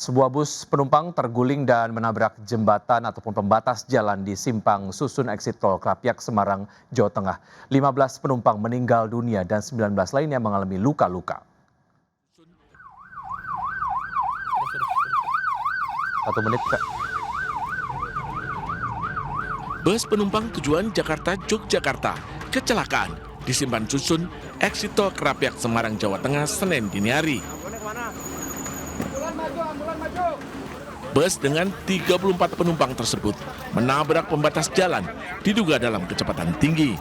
Sebuah bus penumpang terguling dan menabrak jembatan ataupun pembatas jalan di Simpang Susun Exit Tol Krapyak, Semarang, Jawa Tengah. 15 penumpang meninggal dunia dan 19 lainnya mengalami luka-luka. 1 menit, Kak. Bus penumpang tujuan Jakarta-Yogyakarta kecelakaan di Simpang Susun Exit Tol Krapyak, Semarang, Jawa Tengah, Senin dini hari. Bus dengan 34 penumpang tersebut menabrak pembatas jalan, diduga dalam kecepatan tinggi.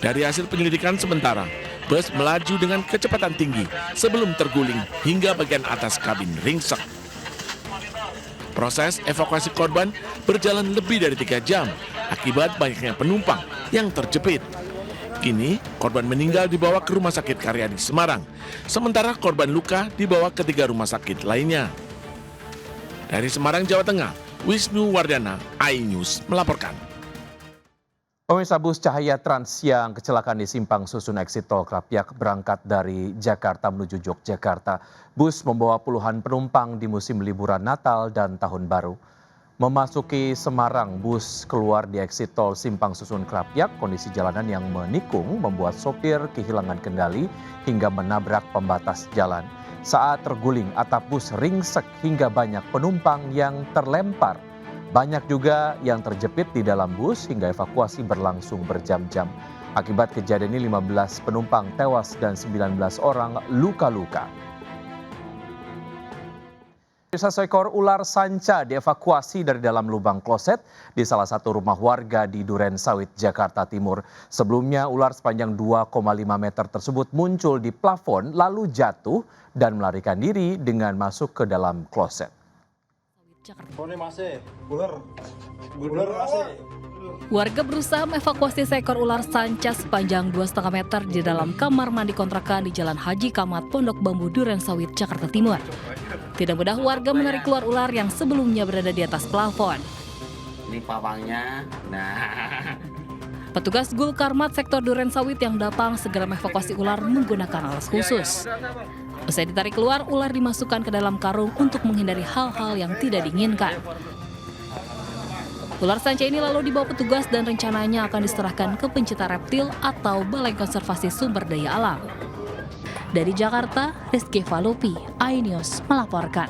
Dari hasil penyelidikan sementara, bus melaju dengan kecepatan tinggi sebelum terguling hingga bagian atas kabin ringsek. Proses evakuasi korban berjalan lebih dari 3 jam akibat banyaknya penumpang yang terjepit. Kini, korban meninggal dibawa ke Rumah Sakit Karyadi Semarang, sementara korban luka dibawa ke 3 rumah sakit lainnya. Dari Semarang, Jawa Tengah, Wisnu Wardana, iNews melaporkan. Pemirsa, bus Cahaya Trans yang kecelakaan di Simpang Susun Exit Tol Krapyak berangkat dari Jakarta menuju Yogyakarta. Bus membawa puluhan penumpang di musim liburan Natal dan Tahun Baru. Memasuki Semarang, bus keluar di exit tol Simpang Susun Krapyak. Kondisi jalanan yang menikung membuat sopir kehilangan kendali hingga menabrak pembatas jalan. Saat terguling, atap bus ringsek hingga banyak penumpang yang terlempar. Banyak juga yang terjepit di dalam bus hingga evakuasi berlangsung berjam-jam. Akibat kejadian ini 15 penumpang tewas dan 19 orang luka-luka. Seekor ular sanca dievakuasi dari dalam lubang kloset di salah satu rumah warga di Duren Sawit, Jakarta Timur. Sebelumnya ular sepanjang 2,5 meter tersebut muncul di plafon lalu jatuh dan melarikan diri dengan masuk ke dalam kloset. Warga berusaha mevakuasi seekor ular sanca sepanjang 2,5 meter di dalam kamar mandi kontrakan di Jalan Haji Kamat, Pondok Bambu, Duren Sawit, Jakarta Timur. Tidak mudah warga menarik keluar ular yang sebelumnya berada di atas plafon. Ini pawangnya. Nah. Petugas Gul Karmat sektor Duren Sawit yang datang segera mengevakuasi ular menggunakan alas khusus. Usai ditarik keluar, ular dimasukkan ke dalam karung untuk menghindari hal-hal yang tidak diinginkan. Ular sanca ini lalu dibawa petugas dan rencananya akan diserahkan ke pencinta reptil atau Balai Konservasi Sumber Daya Alam. Dari Jakarta, Rizky Valupi, iNews melaporkan.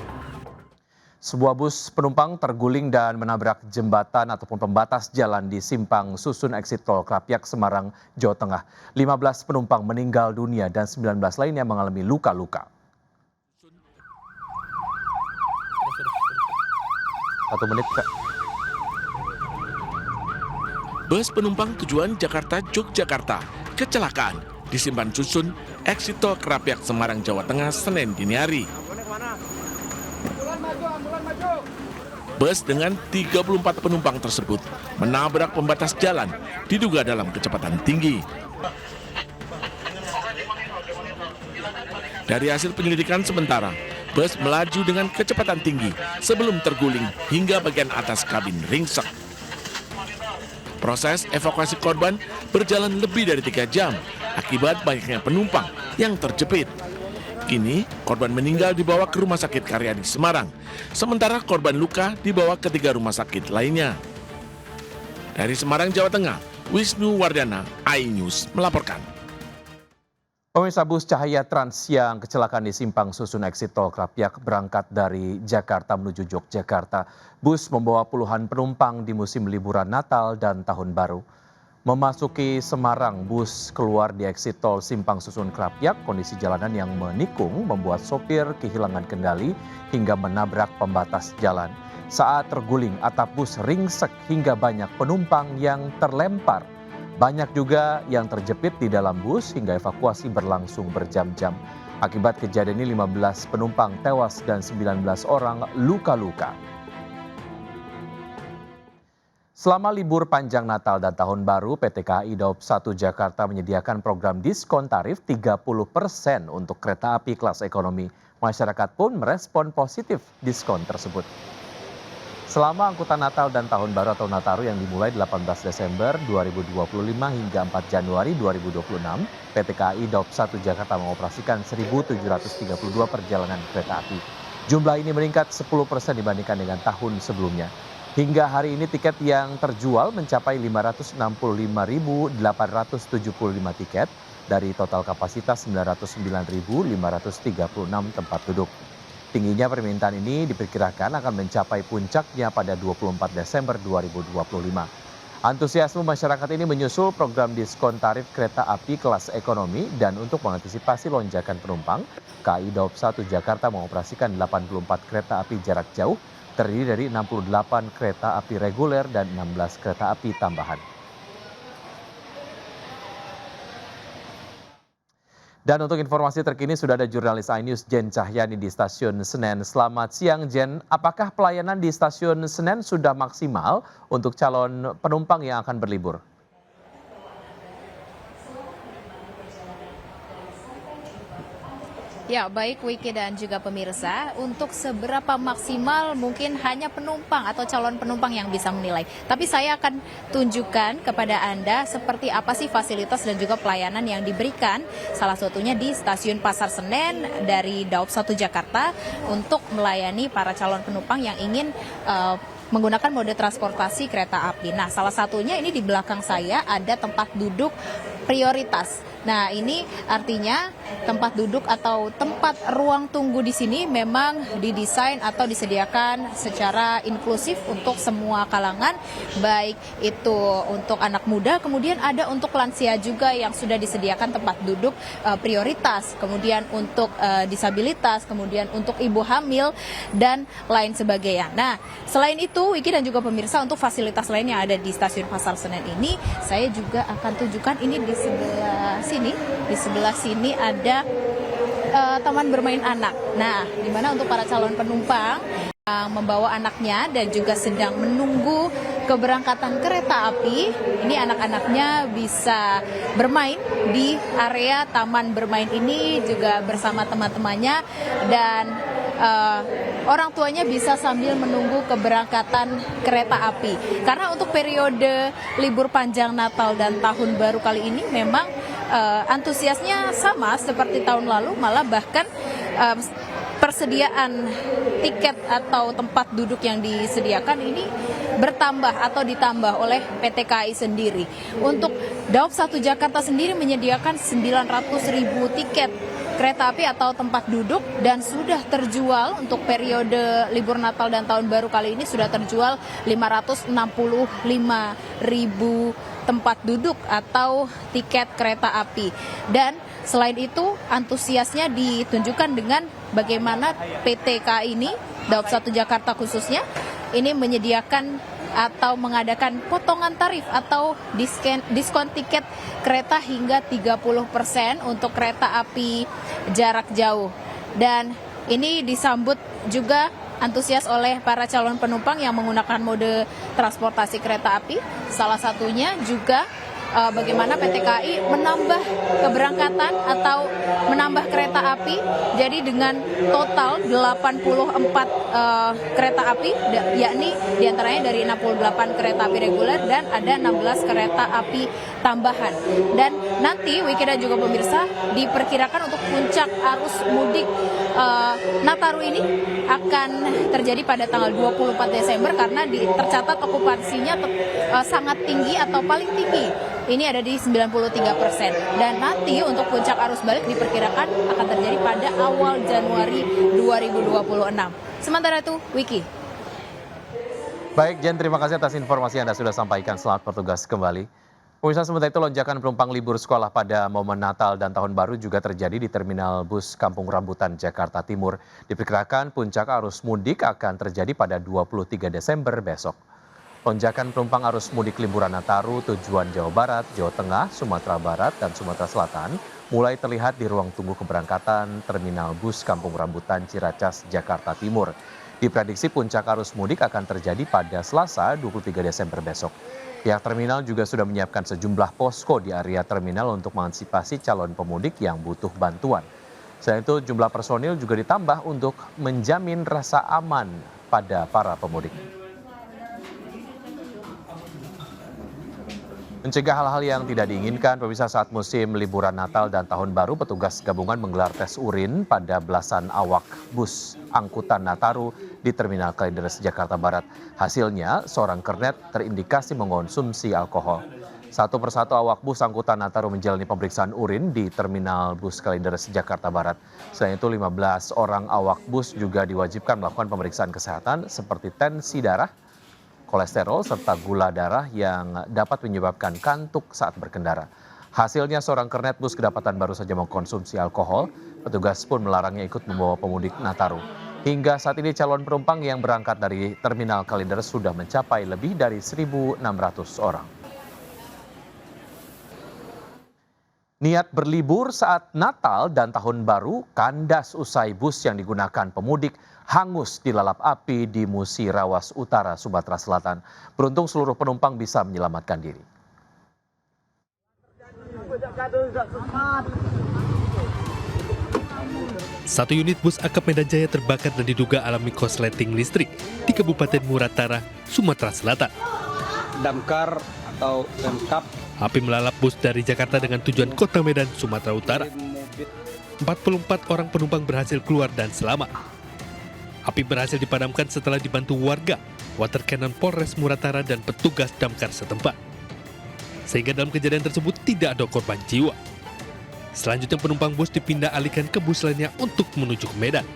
Sebuah bus penumpang terguling dan menabrak jembatan ataupun pembatas jalan di Simpang Susun Exit Tol Krapyak, Semarang, Jawa Tengah. 15 penumpang meninggal dunia dan 19 lainnya mengalami luka-luka. 1 menit, Kak. Bus penumpang tujuan Jakarta-Yogyakarta kecelakaan di Simpang Susun Exit Tol Krapyak, Semarang, Jawa Tengah, Senin dini hari. Bus dengan 34 penumpang tersebut menabrak pembatas jalan, diduga dalam kecepatan tinggi. Dari hasil penyelidikan sementara, bus melaju dengan kecepatan tinggi sebelum terguling hingga bagian atas kabin ringsek. Proses evakuasi korban berjalan lebih dari 3 jam akibat banyaknya penumpang yang terjepit. Kini, korban meninggal dibawa ke Rumah Sakit Karyadi Semarang, sementara korban luka dibawa ke 3 rumah sakit lainnya. Dari Semarang, Jawa Tengah, Wisnu Wardana, iNews melaporkan. Pemirsa, bus Cahaya Trans yang kecelakaan di Simpang Susun Exit Tol Krapyak berangkat dari Jakarta menuju Yogyakarta. Bus membawa puluhan penumpang di musim liburan Natal dan Tahun Baru. Memasuki Semarang, bus keluar di exit tol Simpang Susun Krapyak. Kondisi jalanan yang menikung membuat sopir kehilangan kendali hingga menabrak pembatas jalan. Saat terguling, atap bus ringsek hingga banyak penumpang yang terlempar. Banyak juga yang terjepit di dalam bus hingga evakuasi berlangsung berjam-jam. Akibat kejadian ini 15 penumpang tewas dan 19 orang luka-luka. Selama libur panjang Natal dan Tahun Baru, PT KAI Daob 1 Jakarta menyediakan program diskon tarif 30% untuk kereta api kelas ekonomi. Masyarakat pun merespon positif diskon tersebut. Selama angkutan Natal dan Tahun Baru atau Nataru yang dimulai 18 Desember 2025 hingga 4 Januari 2026, PT KAI Daup 1 Jakarta mengoperasikan 1.732 perjalanan kereta api. Jumlah ini meningkat 10% dibandingkan dengan tahun sebelumnya. Hingga hari ini tiket yang terjual mencapai 565.875 tiket dari total kapasitas 909.536 tempat duduk. Tingginya permintaan ini diperkirakan akan mencapai puncaknya pada 24 Desember 2025. Antusiasme masyarakat ini menyusul program diskon tarif kereta api kelas ekonomi dan untuk mengantisipasi lonjakan penumpang, KAI Daup 1 Jakarta mengoperasikan 84 kereta api jarak jauh terdiri dari 68 kereta api reguler dan 16 kereta api tambahan. Dan untuk informasi terkini sudah ada jurnalis iNews Jen Cahyani di Stasiun Senen. Selamat siang Jen, apakah pelayanan di Stasiun Senen sudah maksimal untuk calon penumpang yang akan berlibur? Ya, baik Wiki dan juga pemirsa, untuk seberapa maksimal mungkin hanya penumpang atau calon penumpang yang bisa menilai. Tapi saya akan tunjukkan kepada Anda seperti apa sih fasilitas dan juga pelayanan yang diberikan, salah satunya di Stasiun Pasar Senen dari Daup 1 Jakarta untuk melayani para calon penumpang yang ingin menggunakan mode transportasi kereta api. Nah, salah satunya ini di belakang saya ada tempat duduk prioritas. Nah, ini artinya tempat duduk atau tempat ruang tunggu di sini memang didesain atau disediakan secara inklusif untuk semua kalangan, baik itu untuk anak muda, kemudian ada untuk lansia juga yang sudah disediakan tempat duduk prioritas, kemudian untuk disabilitas, kemudian untuk ibu hamil, dan lain sebagainya. Nah, selain itu, Wiki dan juga pemirsa, untuk fasilitas lain yang ada di Stasiun Pasar Senen ini, saya juga akan tunjukkan ini di sebelah sini. Di sebelah sini ada taman bermain anak. Nah, di mana untuk para calon penumpang yang membawa anaknya dan juga sedang menunggu keberangkatan kereta api, ini anak-anaknya bisa bermain di area taman bermain ini juga bersama teman-temannya, dan orang tuanya bisa sambil menunggu keberangkatan kereta api. Karena untuk periode libur panjang Natal dan Tahun Baru kali ini memang antusiasnya sama seperti tahun lalu, malah bahkan persediaan tiket atau tempat duduk yang disediakan ini bertambah atau ditambah oleh PT KAI sendiri. Untuk Daup 1 Jakarta sendiri menyediakan 900.000 tiket kereta api atau tempat duduk, dan sudah terjual untuk periode libur Natal dan Tahun Baru kali ini sudah terjual 565.000 tempat duduk atau tiket kereta api. Dan selain itu, antusiasnya ditunjukkan dengan bagaimana PT KAI ini, Daup 1 Jakarta khususnya, ini menyediakan atau mengadakan potongan tarif atau diskon tiket kereta hingga 30% untuk kereta api jarak jauh. Dan ini disambut juga antusias oleh para calon penumpang yang menggunakan mode transportasi kereta api. Salah satunya juga bagaimana PT KAI menambah keberangkatan atau menambah kereta api. Jadi dengan total 84 kereta api, yakni diantaranya dari 68 kereta api reguler dan ada 16 kereta api tambahan. Dan nanti Wiki dan juga pemirsa, diperkirakan untuk puncak arus mudik Nataru ini akan terjadi pada tanggal 24 Desember karena tercatat okupansinya sangat tinggi atau paling tinggi. Ini ada di 93%. Dan nanti untuk puncak arus balik diperkirakan akan terjadi pada awal Januari 2026. Sementara itu, Wiki. Baik, Jen, terima kasih atas informasi yang Anda sudah sampaikan. Selamat bertugas kembali. Pemirsa, sementara itu lonjakan penumpang libur sekolah pada momen Natal dan Tahun Baru juga terjadi di Terminal Bus Kampung Rambutan, Jakarta Timur. Diperkirakan puncak arus mudik akan terjadi pada 23 Desember besok. Lonjakan penumpang arus mudik liburan Nataru tujuan Jawa Barat, Jawa Tengah, Sumatera Barat, dan Sumatera Selatan mulai terlihat di ruang tunggu keberangkatan Terminal Bus Kampung Rambutan, Ciracas, Jakarta Timur. Diprediksi puncak arus mudik akan terjadi pada Selasa 23 Desember besok. Pihak terminal juga sudah menyiapkan sejumlah posko di area terminal untuk mengantisipasi calon pemudik yang butuh bantuan. Selain itu, jumlah personil juga ditambah untuk menjamin rasa aman pada para pemudik. Mencegah hal-hal yang tidak diinginkan, pemirsa, saat musim liburan Natal dan Tahun Baru, petugas gabungan menggelar tes urin pada belasan awak bus angkutan Nataru di Terminal Kalideres, Jakarta Barat. Hasilnya, seorang kernet terindikasi mengonsumsi alkohol. Satu persatu awak bus angkutan Nataru menjalani pemeriksaan urin di Terminal Bus Kalideres, Jakarta Barat. Selain itu, 15 orang awak bus juga diwajibkan melakukan pemeriksaan kesehatan seperti tensi darah, kolesterol, serta gula darah yang dapat menyebabkan kantuk saat berkendara. Hasilnya, seorang kernet bus kedapatan baru saja mengkonsumsi alkohol. Petugas pun melarangnya ikut membawa pemudik Nataru. Hingga saat ini calon penumpang yang berangkat dari Terminal Kalideres sudah mencapai lebih dari 1.600 orang. Niat berlibur saat Natal dan Tahun Baru kandas usai bus yang digunakan pemudik hangus dilalap api di Musirawas Utara, Sumatera Selatan. Beruntung seluruh penumpang bisa menyelamatkan diri. Satu unit bus akap Medan Jaya terbakar dan diduga alami korsleting listrik di Kabupaten Muratara, Sumatera Selatan. Damkar atau Pemkap. Api melalap bus dari Jakarta dengan tujuan Kota Medan, Sumatera Utara. 44 orang penumpang berhasil keluar dan selamat. Api berhasil dipadamkan setelah dibantu warga, water cannon Polres Muratara dan petugas damkar setempat. Sehingga dalam kejadian tersebut tidak ada korban jiwa. Selanjutnya penumpang bus dipindah alihkan ke bus lainnya untuk menuju ke Medan.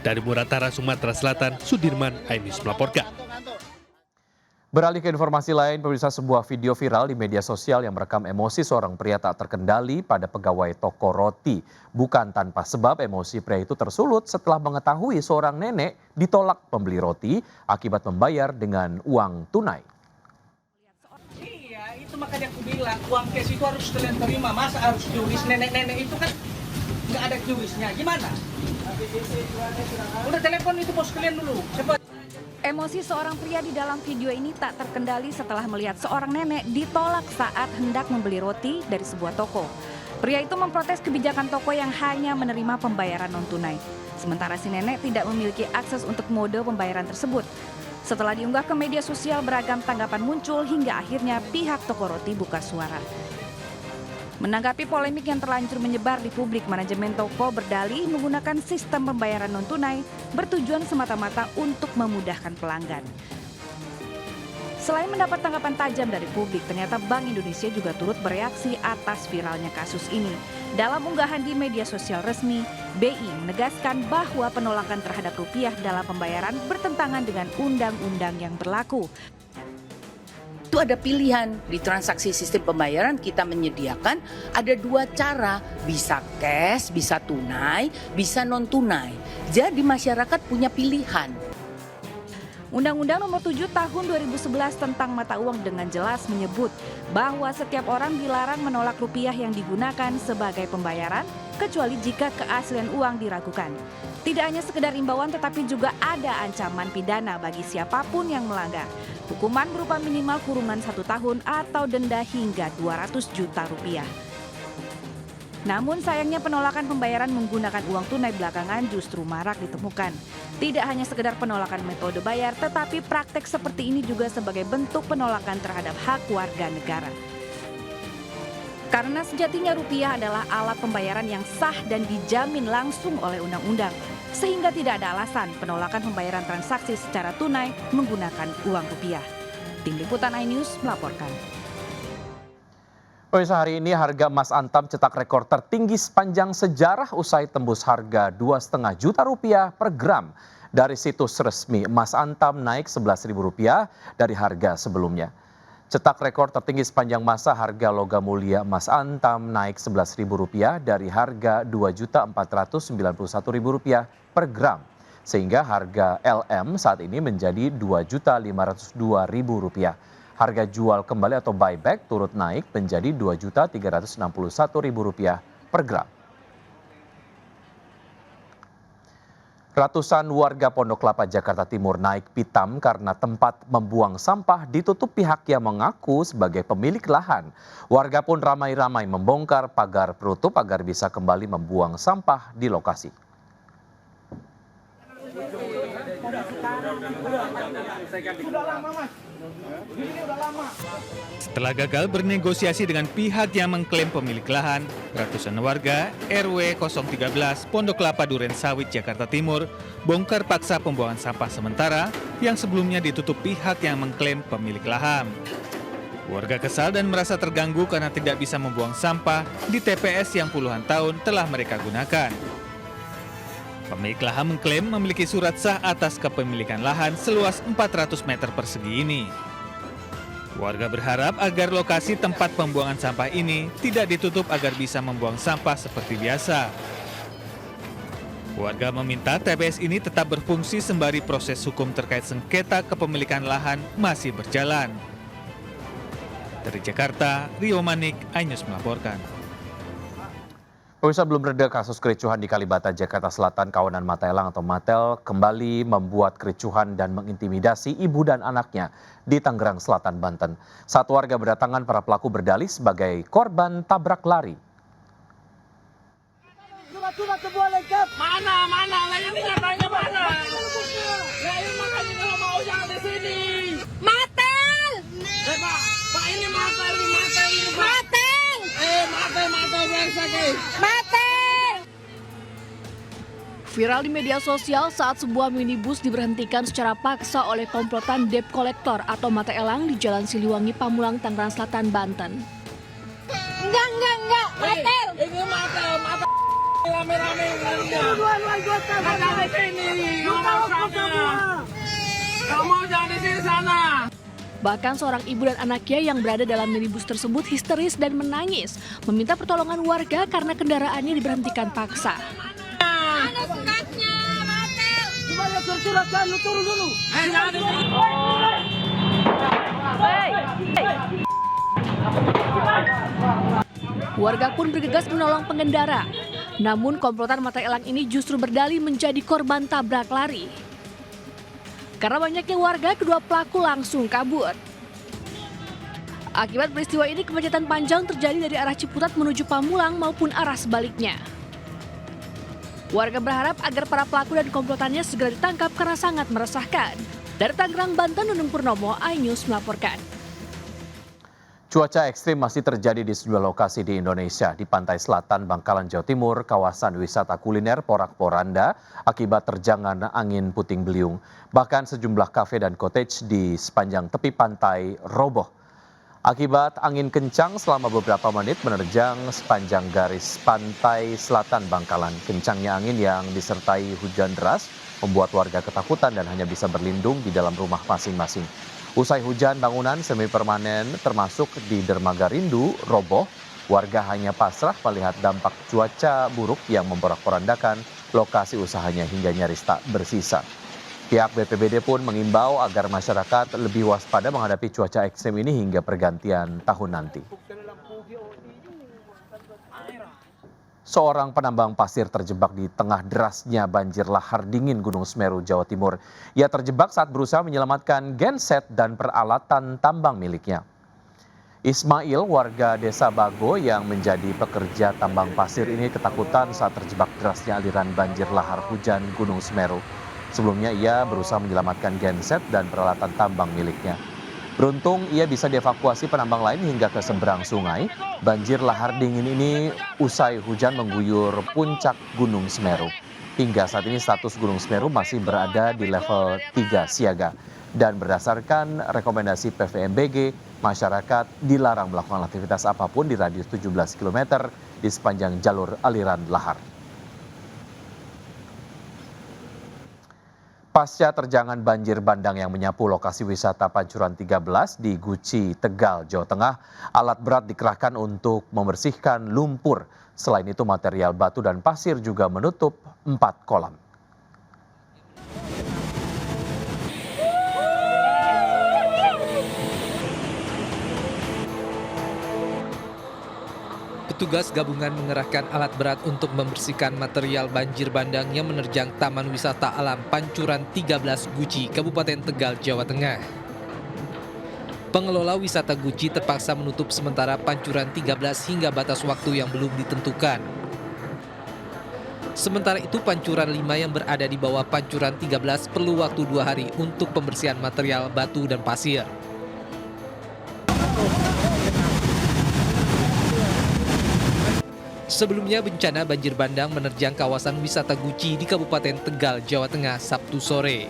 Dari Muratara, Sumatera Selatan, Sudirman Ainus melaporkan. Beralih ke informasi lain, pemirsa, sebuah video viral di media sosial yang merekam emosi seorang pria tak terkendali pada pegawai toko roti. Bukan tanpa sebab, emosi pria itu tersulut setelah mengetahui seorang nenek ditolak membeli roti akibat membayar dengan uang tunai. Iya, itu makanya aku bilang uang cash itu harus kalian terima. Masa harus juris? Nenek-nenek itu kan nggak ada jurisnya. Gimana? Udah telepon itu bos kalian dulu. Cepat. Emosi seorang pria di dalam video ini tak terkendali setelah melihat seorang nenek ditolak saat hendak membeli roti dari sebuah toko. Pria itu memprotes kebijakan toko yang hanya menerima pembayaran non-tunai. Sementara si nenek tidak memiliki akses untuk mode pembayaran tersebut. Setelah diunggah ke media sosial, beragam tanggapan muncul hingga akhirnya pihak toko roti buka suara. Menanggapi polemik yang terlanjur menyebar di publik, manajemen toko berdalih menggunakan sistem pembayaran non-tunai bertujuan semata-mata untuk memudahkan pelanggan. Selain mendapat tanggapan tajam dari publik, ternyata Bank Indonesia juga turut bereaksi atas viralnya kasus ini. Dalam unggahan di media sosial resmi, BI menegaskan bahwa penolakan terhadap rupiah dalam pembayaran bertentangan dengan undang-undang yang berlaku. Itu ada pilihan di transaksi sistem pembayaran, kita menyediakan ada dua cara, bisa cash, bisa tunai, bisa non tunai. Jadi masyarakat punya pilihan. Undang-Undang Nomor 7 Tahun 2011 tentang mata uang dengan jelas menyebut bahwa setiap orang dilarang menolak rupiah yang digunakan sebagai pembayaran kecuali jika keaslian uang diragukan. Tidak hanya sekedar imbauan tetapi juga ada ancaman pidana bagi siapapun yang melanggar. Hukuman berupa minimal kurungan 1 tahun atau denda hingga 200 juta rupiah. Namun sayangnya penolakan pembayaran menggunakan uang tunai belakangan justru marak ditemukan. Tidak hanya sekedar penolakan metode bayar, tetapi praktek seperti ini juga sebagai bentuk penolakan terhadap hak warga negara. Karena sejatinya rupiah adalah alat pembayaran yang sah dan dijamin langsung oleh undang-undang. Sehingga tidak ada alasan penolakan pembayaran transaksi secara tunai menggunakan uang rupiah. Tim Liputan iNews melaporkan. Pemirsa, hari ini harga emas Antam cetak rekor tertinggi sepanjang sejarah usai tembus harga Rp2,5 juta per gram. Dari situs resmi, emas Antam naik Rp11.000 dari harga sebelumnya. Cetak rekor tertinggi sepanjang masa, harga logam mulia emas Antam naik Rp11.000 dari harga Rp2.491.000 per gram. Sehingga harga LM saat ini menjadi Rp2.502.000. Harga jual kembali atau buyback turut naik menjadi Rp2.361.000 per gram. Ratusan warga Pondok Kelapa, Jakarta Timur naik pitam karena tempat membuang sampah ditutup pihak yang mengaku sebagai pemilik lahan. Warga pun ramai-ramai membongkar pagar penutup agar bisa kembali membuang sampah di lokasi. Setelah gagal bernegosiasi dengan pihak yang mengklaim pemilik lahan, ratusan warga RW 013 Pondok Kelapa Duren Sawit, Jakarta Timur bongkar paksa pembuangan sampah sementara yang sebelumnya ditutup pihak yang mengklaim pemilik lahan. Warga kesal dan merasa terganggu karena tidak bisa membuang sampah di TPS yang puluhan tahun telah mereka gunakan. Pemilik lahan mengklaim memiliki surat sah atas kepemilikan lahan seluas 400 meter persegi ini. Warga berharap agar lokasi tempat pembuangan sampah ini tidak ditutup agar bisa membuang sampah seperti biasa. Warga meminta TPS ini tetap berfungsi sembari proses hukum terkait sengketa kepemilikan lahan masih berjalan. Dari Jakarta, Rio Manik, iNews melaporkan. Pemirsa, belum reda kasus kericuhan di Kalibata, Jakarta Selatan. Kawanan Mata Elang atau Matel kembali membuat kericuhan dan mengintimidasi ibu dan anaknya di Tangerang Selatan, Banten. Saat warga berdatangan, para pelaku berdalih sebagai korban tabrak lari. Mana? Lah ini nyatanya mana? Lah ini makanya kalau mau jangan di sini. Matel! Pak ini Matel ini. Matel! Matel bersih. Matel! Viral di media sosial saat sebuah minibus diberhentikan secara paksa oleh komplotan debt collector atau Mata Elang di Jalan Siliwangi, Pamulang, Tangerang Selatan, Banten. Enggak. Matel! Ini Matel. Rame-rame. Jangan di sini. Kamu jangan di sini sana. Bahkan seorang ibu dan anaknya yang berada dalam minibus tersebut histeris dan menangis, meminta pertolongan warga karena kendaraannya diberhentikan paksa. Mana sukatnya, Matel! Gimana curcurakan, lu turun dulu. Jangan di sini. Warga pun bergegas menolong pengendara. Namun komplotan Mata Elang ini justru berdalih menjadi korban tabrak lari. Karena banyaknya warga, kedua pelaku langsung kabur. Akibat peristiwa ini, kemacetan panjang terjadi dari arah Ciputat menuju Pamulang maupun arah sebaliknya. Warga berharap agar para pelaku dan komplotannya segera ditangkap karena sangat meresahkan. Dari Tangerang, Banten, Nunung Purnomo, iNews melaporkan. Cuaca ekstrim masih terjadi di sejumlah lokasi di Indonesia. Di pantai selatan Bangkalan, Jawa Timur, kawasan wisata kuliner porak-poranda akibat terjangan angin puting beliung. Bahkan sejumlah kafe dan cottage di sepanjang tepi pantai roboh. Akibat angin kencang selama beberapa menit menerjang sepanjang garis pantai selatan Bangkalan. Kencangnya angin yang disertai hujan deras membuat warga ketakutan dan hanya bisa berlindung di dalam rumah masing-masing. Usai hujan, bangunan semi permanen termasuk di Dermaga Rindu roboh. Warga hanya pasrah melihat dampak cuaca buruk yang memporak-porandakan lokasi usahanya hingga nyaris tak bersisa. Pihak BPBD pun mengimbau agar masyarakat lebih waspada menghadapi cuaca ekstrem ini hingga pergantian tahun nanti. Seorang penambang pasir terjebak di tengah derasnya banjir lahar dingin Gunung Semeru, Jawa Timur. Ia terjebak saat berusaha menyelamatkan genset dan peralatan tambang miliknya. Ismail, warga desa Bago yang menjadi pekerja tambang pasir ini ketakutan saat terjebak derasnya aliran banjir lahar hujan Gunung Semeru. Sebelumnya ia berusaha menyelamatkan genset dan peralatan tambang miliknya. Beruntung ia bisa dievakuasi penambang lain hingga ke seberang sungai. Banjir lahar dingin ini usai hujan mengguyur puncak Gunung Semeru. Hingga saat ini status Gunung Semeru masih berada di level 3 siaga. Dan berdasarkan rekomendasi PVMBG, masyarakat dilarang melakukan aktivitas apapun di radius 17 km di sepanjang jalur aliran lahar. Pasca terjangan banjir bandang yang menyapu lokasi wisata Pancuran 13 di Guci, Tegal, Jawa Tengah, alat berat dikerahkan untuk membersihkan lumpur. Selain itu, material batu dan pasir juga menutup 4 kolam. Petugas gabungan mengerahkan alat berat untuk membersihkan material banjir bandang yang menerjang Taman Wisata Alam Pancuran 13 Guci, Kabupaten Tegal, Jawa Tengah. Pengelola wisata Guci terpaksa menutup sementara Pancuran 13 hingga batas waktu yang belum ditentukan. Sementara itu Pancuran 5 yang berada di bawah Pancuran 13 perlu waktu 2 hari untuk pembersihan material batu dan pasir. Sebelumnya bencana banjir bandang menerjang kawasan wisata Guci di Kabupaten Tegal, Jawa Tengah, Sabtu sore.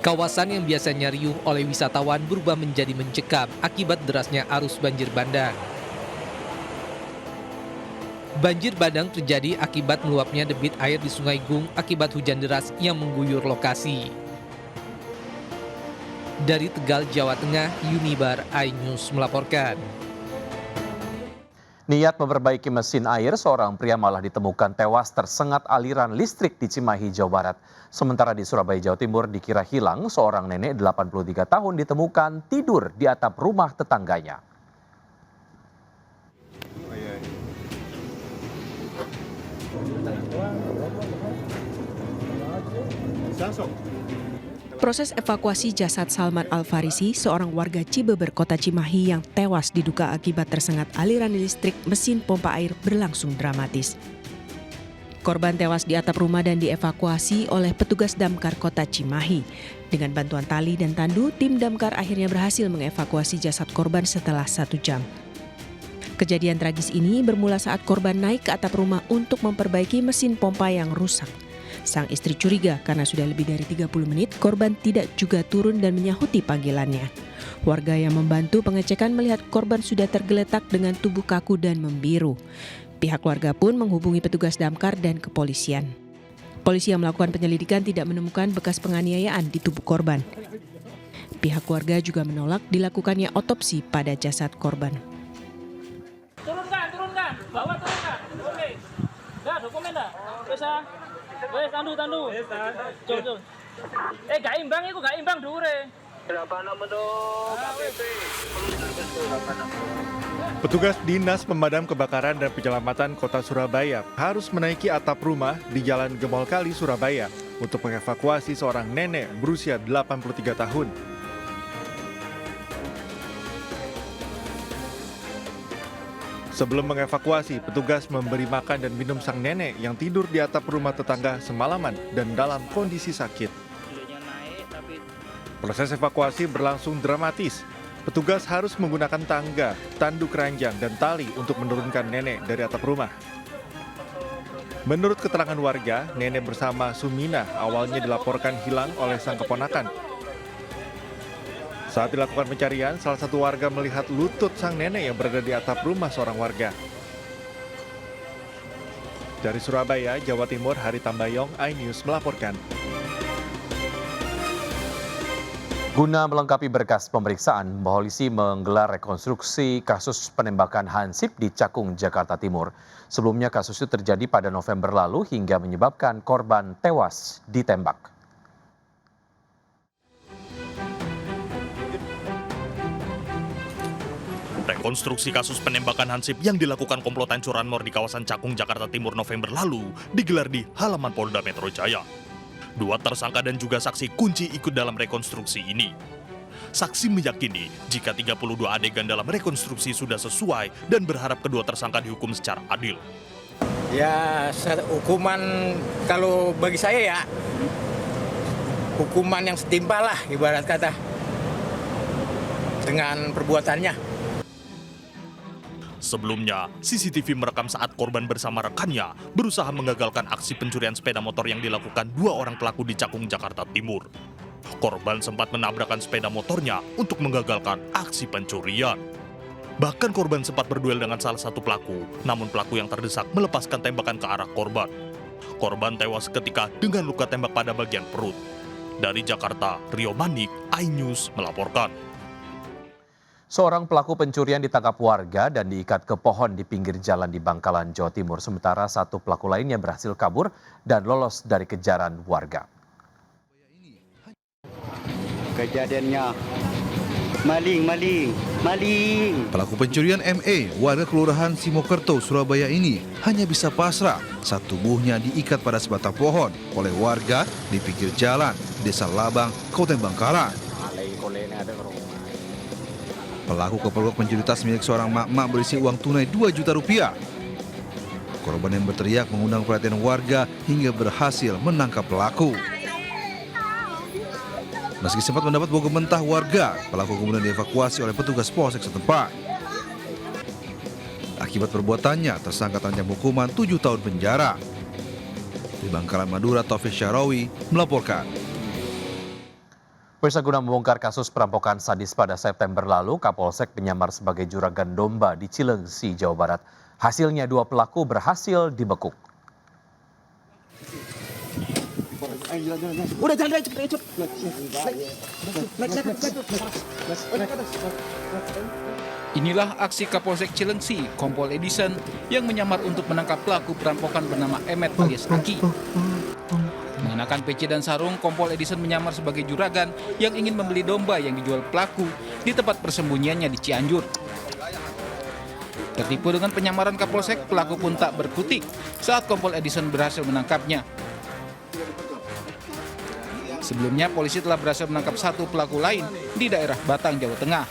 Kawasan yang biasanya riuh oleh wisatawan berubah menjadi mencekam akibat derasnya arus banjir bandang. Banjir bandang terjadi akibat meluapnya debit air di Sungai Gung akibat hujan deras yang mengguyur lokasi. Dari Tegal, Jawa Tengah, Yunibar iNews melaporkan. Niat memperbaiki mesin air, seorang pria malah ditemukan tewas tersengat aliran listrik di Cimahi, Jawa Barat. Sementara di Surabaya, Jawa Timur dikira hilang, seorang nenek 83 tahun ditemukan tidur di atap rumah tetangganya. Proses evakuasi jasad Salman Al-Farisi, seorang warga Cibeber, Kota Cimahi yang tewas diduga akibat tersengat aliran listrik mesin pompa air berlangsung dramatis. Korban tewas di atap rumah dan dievakuasi oleh petugas damkar Kota Cimahi. Dengan bantuan tali dan tandu, tim damkar akhirnya berhasil mengevakuasi jasad korban setelah 1 jam. Kejadian tragis ini bermula saat korban naik ke atap rumah untuk memperbaiki mesin pompa yang rusak. Sang istri curiga karena sudah lebih dari 30 menit korban tidak juga turun dan menyahuti panggilannya. Warga yang membantu pengecekan melihat korban sudah tergeletak dengan tubuh kaku dan membiru. Pihak keluarga pun menghubungi petugas damkar dan kepolisian. Polisi yang melakukan penyelidikan tidak menemukan bekas penganiayaan di tubuh korban. Pihak keluarga juga menolak dilakukannya otopsi pada jasad korban. Turunkan, bawa turunkan. Oke. Dah, dokumen dah. Bisa. Wes tandu. Jol. Gak imbang dhuwure. Berapa nama dong KPP? Petugas Dinas Pemadam Kebakaran dan Penyelamatan Kota Surabaya harus menaiki atap rumah di Jalan Gemol Kali, Surabaya untuk mengevakuasi seorang nenek berusia 83 tahun. Sebelum mengevakuasi, petugas memberi makan dan minum sang nenek yang tidur di atap rumah tetangga semalaman dan dalam kondisi sakit. Proses evakuasi berlangsung dramatis. Petugas harus menggunakan tangga, tanduk keranjang, dan tali untuk menurunkan nenek dari atap rumah. Menurut keterangan warga, nenek bersama Sumina awalnya dilaporkan hilang oleh sang keponakan. Saat dilakukan pencarian, salah satu warga melihat lutut sang nenek yang berada di atap rumah seorang warga. Dari Surabaya, Jawa Timur, Hari Tambayong, iNews melaporkan. Guna melengkapi berkas pemeriksaan, polisi menggelar rekonstruksi kasus penembakan Hansip di Cakung, Jakarta Timur. Sebelumnya kasus itu terjadi pada November lalu hingga menyebabkan korban tewas ditembak. Rekonstruksi kasus penembakan Hansip yang dilakukan komplotan curanmor di kawasan Cakung, Jakarta Timur November lalu digelar di halaman Polda Metro Jaya. 2 tersangka dan juga saksi kunci ikut dalam rekonstruksi ini. Saksi meyakini jika 32 adegan dalam rekonstruksi sudah sesuai dan berharap kedua tersangka dihukum secara adil. Ya, hukuman kalau bagi saya ya, hukuman yang setimpal lah ibarat kata dengan perbuatannya. Sebelumnya, CCTV merekam saat korban bersama rekannya berusaha mengagalkan aksi pencurian sepeda motor yang dilakukan 2 orang pelaku di Cakung, Jakarta Timur. Korban sempat menabrakkan sepeda motornya untuk mengagalkan aksi pencurian. Bahkan korban sempat berduel dengan salah satu pelaku, namun pelaku yang terdesak melepaskan tembakan ke arah korban. Korban tewas seketika dengan luka tembak pada bagian perut. Dari Jakarta, Rio Manik, iNews melaporkan. Seorang pelaku pencurian ditangkap warga dan diikat ke pohon di pinggir jalan di Bangkalan, Jawa Timur. Sementara satu pelaku lainnya berhasil kabur dan lolos dari kejaran warga. Kejadiannya maling. Pelaku pencurian ME, warga Kelurahan Simokerto, Surabaya ini hanya bisa pasrah saat tubuhnya diikat pada sebatang pohon oleh warga di pinggir jalan Desa Labang, Kabupaten Bangkalan. Pelaku kepergok mencuri tas milik seorang mak-mak berisi uang tunai 2 juta rupiah. Korban yang berteriak mengundang perhatian warga hingga berhasil menangkap pelaku. Meski sempat mendapat bogor mentah warga, pelaku kemudian dievakuasi oleh petugas polsek setempat. Akibat perbuatannya, tersangka terancam hukuman 7 tahun penjara. Di Bangkalan, Madura, Taufik Syarawi melaporkan. Pemirsa, guna membongkar kasus perampokan sadis pada September lalu, Kapolsek menyamar sebagai juragan domba di Cilengsi, Jawa Barat. Hasilnya 2 pelaku berhasil dibekuk. Udah jalan cepet. Inilah aksi Kapolsek Cilengsi, Kompol Edison, yang menyamar untuk menangkap pelaku perampokan bernama Emet alias Aki. Mengenakan peci dan sarung, Kompol Edison menyamar sebagai juragan yang ingin membeli domba yang dijual pelaku di tempat persembunyiannya di Cianjur. Tertipu dengan penyamaran Kapolsek, pelaku pun tak berkutik saat Kompol Edison berhasil menangkapnya. Sebelumnya, polisi telah berhasil menangkap 1 pelaku lain di daerah Batang, Jawa Tengah.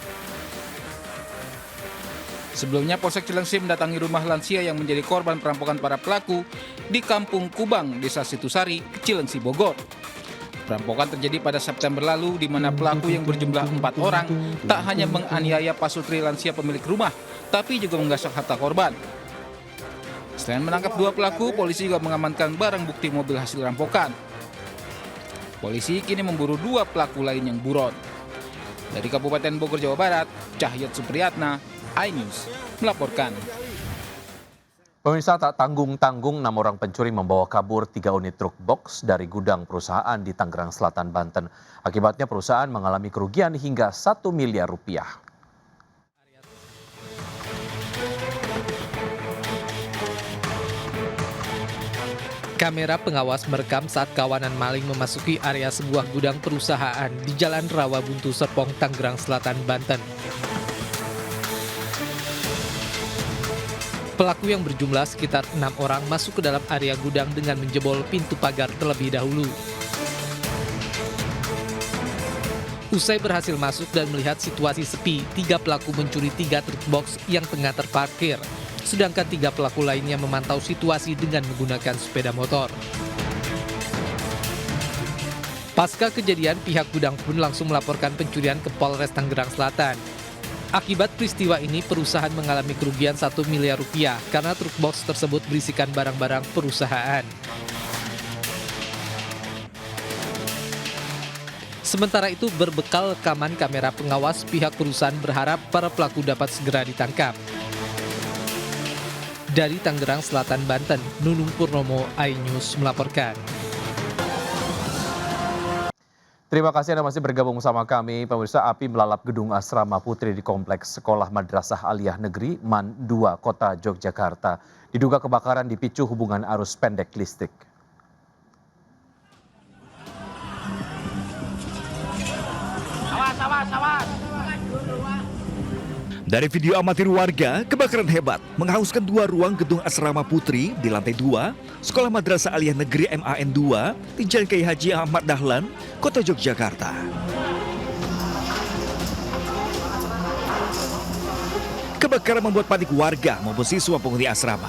Sebelumnya, Polsek Cilengsi mendatangi rumah lansia yang menjadi korban perampokan para pelaku di Kampung Kubang, Desa Situsari, Cilengsi, Bogor. Perampokan terjadi pada September lalu, di mana pelaku yang berjumlah 4 orang tak hanya menganiaya pasutri lansia pemilik rumah, tapi juga menggasak harta korban. Selain menangkap 2 pelaku, polisi juga mengamankan barang bukti mobil hasil rampokan. Polisi kini memburu 2 pelaku lain yang buron. Dari Kabupaten Bogor, Jawa Barat, Cahyat Supriyatna, iNews melaporkan. Pemirsa, tak tanggung-tanggung 6 orang pencuri membawa kabur 3 unit truk box dari gudang perusahaan di Tangerang Selatan, Banten. Akibatnya perusahaan mengalami kerugian hingga 1 miliar rupiah. Kamera pengawas merekam saat kawanan maling memasuki area sebuah gudang perusahaan di Jalan Rawabuntu Serpong, Tangerang Selatan, Banten. Pelaku yang berjumlah sekitar 6 orang masuk ke dalam area gudang dengan menjebol pintu pagar terlebih dahulu. Usai berhasil masuk dan melihat situasi sepi, 3 pelaku mencuri 3 truk box yang tengah terparkir. Sedangkan 3 pelaku lainnya memantau situasi dengan menggunakan sepeda motor. Pasca kejadian, pihak gudang pun langsung melaporkan pencurian ke Polres Tangerang Selatan. Akibat peristiwa ini, perusahaan mengalami kerugian 1 miliar rupiah karena truk box tersebut berisikan barang-barang perusahaan. Sementara itu, berbekal rekaman kamera pengawas, pihak perusahaan berharap para pelaku dapat segera ditangkap. Dari Tangerang Selatan, Banten, Nunung Purnomo, iNews melaporkan. Terima kasih Anda masih bergabung bersama kami. Pemirsa, api melalap gedung asrama putri di Kompleks Sekolah Madrasah Aliyah Negeri MAN 2 Kota Yogyakarta. Diduga kebakaran dipicu hubungan arus pendek listrik. Awas. Dari video amatir warga, kebakaran hebat menghanguskan 2 ruang gedung asrama putri di lantai 2 Sekolah Madrasah Aliyah Negeri MAN 2 di Jalan Kiai Haji Ahmad Dahlan, Kota Yogyakarta. Kebakaran membuat panik warga maupun siswa penghuni asrama.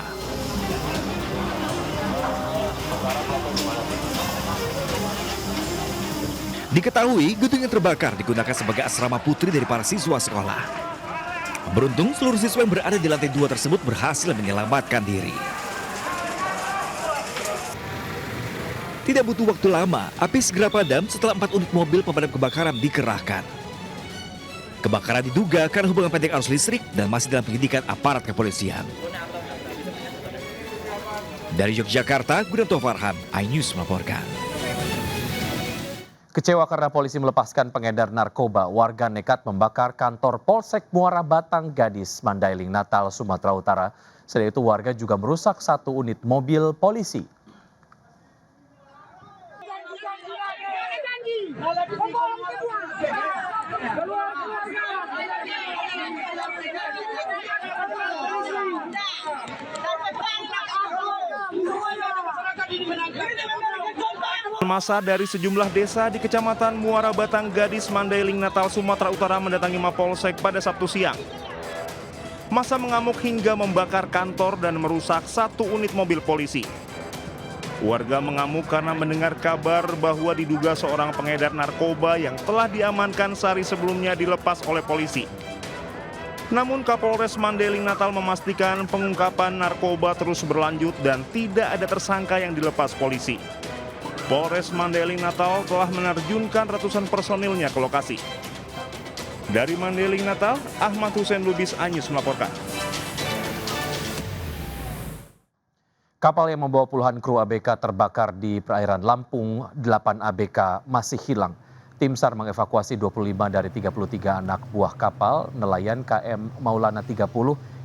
Diketahui gedung yang terbakar digunakan sebagai asrama putri dari para siswa sekolah. Beruntung seluruh siswa yang berada di lantai 2 tersebut berhasil menyelamatkan diri. Tidak butuh waktu lama, api segera padam setelah 4 unit mobil pemadam kebakaran dikerahkan. Kebakaran diduga karena hubungan pendek arus listrik dan masih dalam penyidikan aparat kepolisian. Dari Yogyakarta, Gudanto Farhan, iNews melaporkan. Kecewa karena polisi melepaskan pengedar narkoba, warga nekat membakar kantor Polsek Muara Batang Gadis, Mandailing, Natal, Sumatera Utara. Selain itu, warga juga merusak 1 unit mobil polisi. Masa dari sejumlah desa di Kecamatan Muara Batang Gadis, Mandailing, Natal, Sumatera Utara mendatangi Mapolsek pada Sabtu siang. Masa mengamuk hingga membakar kantor dan merusak 1 unit mobil polisi. Warga mengamuk karena mendengar kabar bahwa diduga seorang pengedar narkoba yang telah diamankan sehari sebelumnya dilepas oleh polisi. Namun Kapolres Mandailing Natal memastikan pengungkapan narkoba terus berlanjut dan tidak ada tersangka yang dilepas polisi. Polres Mandailing Natal telah menerjunkan ratusan personilnya ke lokasi. Dari Mandailing Natal, Ahmad Hussein Lubis Anyus melaporkan. Kapal yang membawa puluhan kru ABK terbakar di perairan Lampung, 8 ABK masih hilang. Tim SAR mengevakuasi 25 dari 33 anak buah kapal nelayan KM Maulana 30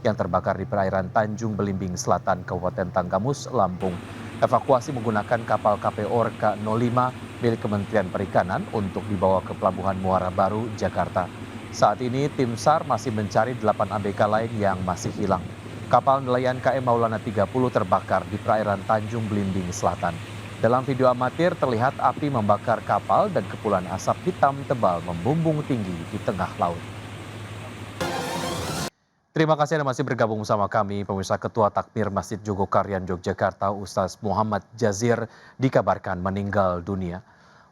yang terbakar di perairan Tanjung Belimbing Selatan, Kabupaten Tanggamus, Lampung. Evakuasi menggunakan kapal KP Orka 05 milik Kementerian Perikanan untuk dibawa ke Pelabuhan Muara Baru, Jakarta. Saat ini tim SAR masih mencari 8 ABK lain yang masih hilang. Kapal nelayan KM Maulana 30 terbakar di perairan Tanjung Belimbing Selatan. Dalam video amatir terlihat api membakar kapal dan kepulan asap hitam tebal membumbung tinggi di tengah laut. Terima kasih Anda masih bergabung bersama kami. Pemirsa, Ketua Takmir Masjid Jogokarian Yogyakarta, Ustaz Muhammad Jazir, dikabarkan meninggal dunia.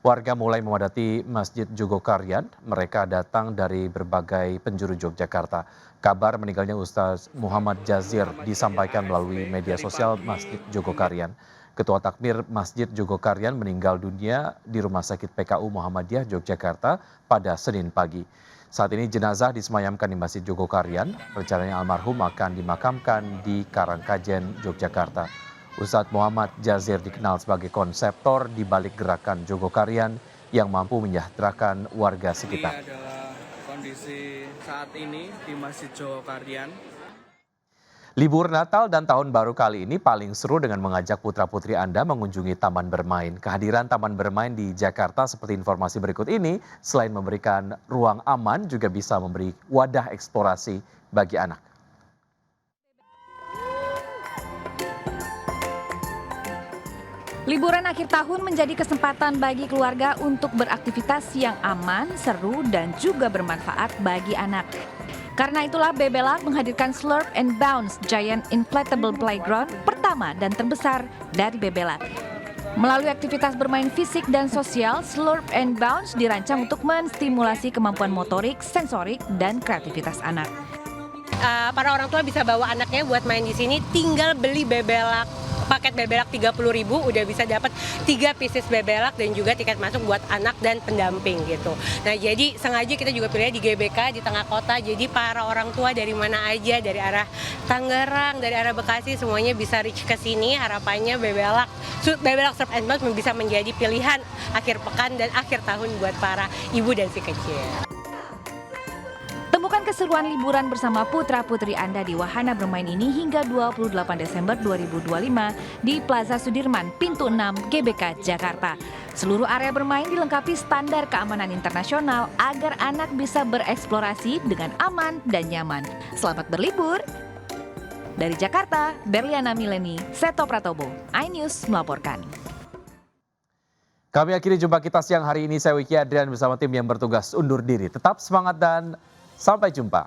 Warga mulai memadati Masjid Jogokarian. Mereka datang dari berbagai penjuru Yogyakarta. Kabar meninggalnya Ustaz Muhammad Jazir disampaikan melalui media sosial Masjid Jogokarian. Ketua Takmir Masjid Jogokarian meninggal dunia di Rumah Sakit PKU Muhammadiyah Yogyakarta pada Senin pagi. Saat ini jenazah disemayamkan di Masjid Jogokarian. Rencananya almarhum akan dimakamkan di Karangkajen, Yogyakarta. Ustadz Muhammad Jazir dikenal sebagai konseptor di balik gerakan Jogokarian yang mampu menyejahterakan warga sekitar. Ini adalah kondisi saat ini di Masjid Jogokarian. Libur Natal dan Tahun Baru kali ini paling seru dengan mengajak putra-putri Anda mengunjungi taman bermain. Kehadiran taman bermain di Jakarta seperti informasi berikut ini, selain memberikan ruang aman, juga bisa memberi wadah eksplorasi bagi anak. Liburan akhir tahun menjadi kesempatan bagi keluarga untuk beraktivitas yang aman, seru, dan juga bermanfaat bagi anak. Karena itulah Bebelak menghadirkan Slurp and Bounce Giant Inflatable Playground pertama dan terbesar dari Bebelak. Melalui aktivitas bermain fisik dan sosial, Slurp and Bounce dirancang untuk menstimulasi kemampuan motorik, sensorik, dan kreativitas anak. Para orang tua bisa bawa anaknya buat main di sini, tinggal beli Bebelak. Paket Bebelak 30.000 udah bisa dapat 3 pieces Bebelak dan juga tiket masuk buat anak dan pendamping gitu. Nah, jadi sengaja kita juga pilih di GBK di tengah kota. Jadi para orang tua dari mana aja, dari arah Tangerang, dari arah Bekasi, semuanya bisa reach ke sini. Harapannya Bebelak Surf and Bounce bisa menjadi pilihan akhir pekan dan akhir tahun buat para ibu dan si kecil. Temukan keseruan liburan bersama putra-putri Anda di wahana bermain ini hingga 28 Desember 2025 di Plaza Sudirman, Pintu 6, GBK, Jakarta. Seluruh area bermain dilengkapi standar keamanan internasional agar anak bisa bereksplorasi dengan aman dan nyaman. Selamat berlibur! Dari Jakarta, Berliana Mileni, Seto Pratobo, iNews melaporkan. Kami akhiri jumpa kita siang hari ini. Saya Wiki Adrian bersama tim yang bertugas undur diri. Tetap semangat dan sampai jumpa.